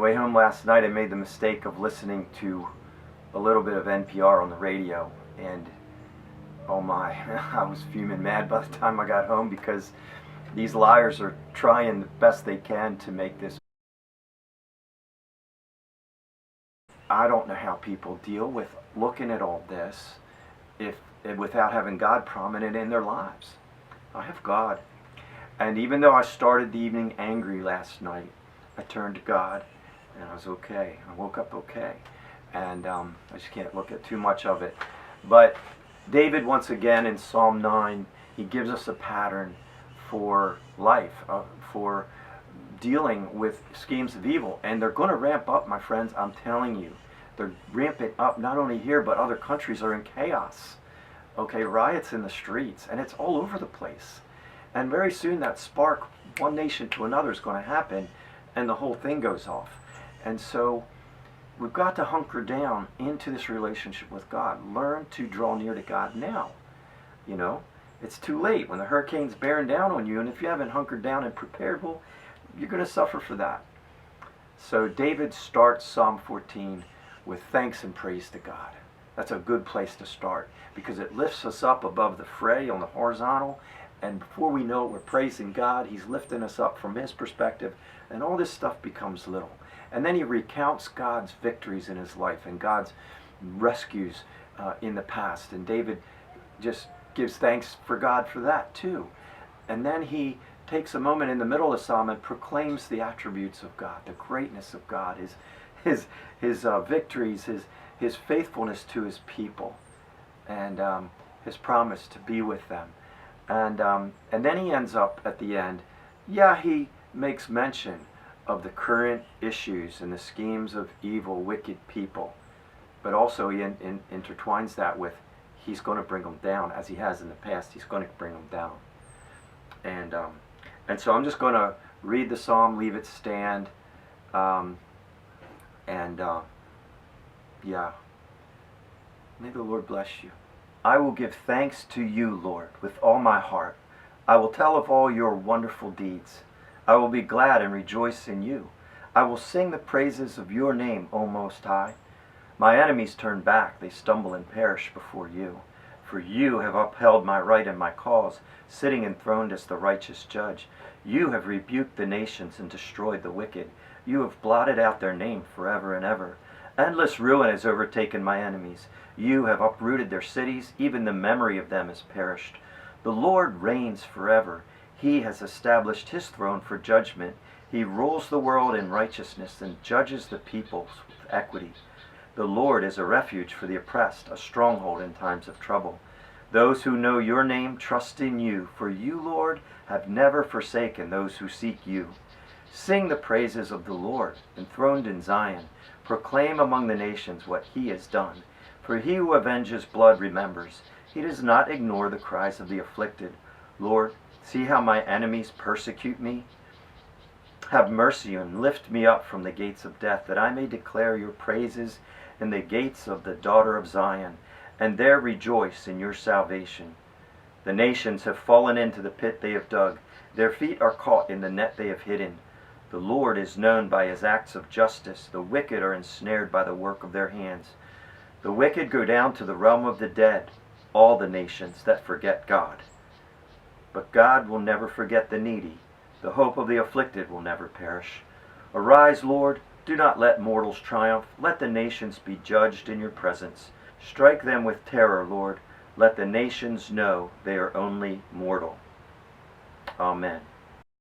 way home last night, I made the mistake of listening to a little bit of NPR on the radio, and oh my, I was fuming mad by the time I got home, because these liars are trying the best they can to make this. I don't know how people deal with looking at all this without having God prominent in their lives. I have God. And even though I started the evening angry last night, I turned to God and I was okay. I woke up okay. And I just can't look at too much of it. But David, once again, in Psalm 9, he gives us a pattern for life, for dealing with schemes of evil. And they're going to ramp up, my friends, I'm telling you. They're ramping up not only here, but other countries are in chaos. Okay, riots in the streets, and it's all over the place. And very soon that spark, one nation to another, is going to happen, and the whole thing goes off. And so we've got to hunker down into this relationship with God. Learn to draw near to God now. You know, it's too late when the hurricane's bearing down on you, and if you haven't hunkered down and prepared, well, you're going to suffer for that. So David starts Psalm 14 with thanks and praise to God. That's a good place to start, because it lifts us up above the fray on the horizontal, and before we know it, we're praising God. He's lifting us up from His perspective, and all this stuff becomes little. And then he recounts God's victories in his life and God's rescues in the past, and David just gives thanks for God for that too. And then he takes a moment in the middle of the psalm and proclaims the attributes of God, the greatness of God, his victories, his faithfulness to his people, and his promise to be with them. And then he ends up at the end, he makes mention of the current issues and the schemes of evil, wicked people, but also he intertwines that with he's going to bring them down, as he has in the past. He's going to bring them down. And so I'm just going to read the psalm, leave it stand, may the Lord bless you. I will give thanks to you, Lord, with all my heart. I will tell of all your wonderful deeds. I will be glad and rejoice in you. I will sing the praises of your name, O Most High. My enemies turn back, they stumble and perish before you. For you have upheld my right and my cause, sitting enthroned as the righteous judge. You have rebuked the nations and destroyed the wicked. You have blotted out their name forever and ever. Endless ruin has overtaken my enemies. You have uprooted their cities, even the memory of them has perished. The Lord reigns forever. He has established his throne for judgment. He rules the world in righteousness and judges the peoples with equity. The Lord is a refuge for the oppressed, a stronghold in times of trouble. Those who know your name trust in you, for you, Lord, have never forsaken those who seek you. Sing the praises of the Lord, enthroned in Zion. Proclaim among the nations what he has done. For he who avenges blood remembers. He does not ignore the cries of the afflicted. Lord, see how my enemies persecute me. Have mercy and lift me up from the gates of death, that I may declare your praises in the gates of the daughter of Zion, and there rejoice in your salvation. The nations have fallen into the pit they have dug. Their feet are caught in the net they have hidden. The Lord is known by his acts of justice. The wicked are ensnared by the work of their hands. The wicked go down to the realm of the dead, all the nations that forget God. But God will never forget the needy. The hope of the afflicted will never perish. Arise, Lord, do not let mortals triumph. Let the nations be judged in your presence. Strike them with terror, Lord. Let the nations know they are only mortal. Amen.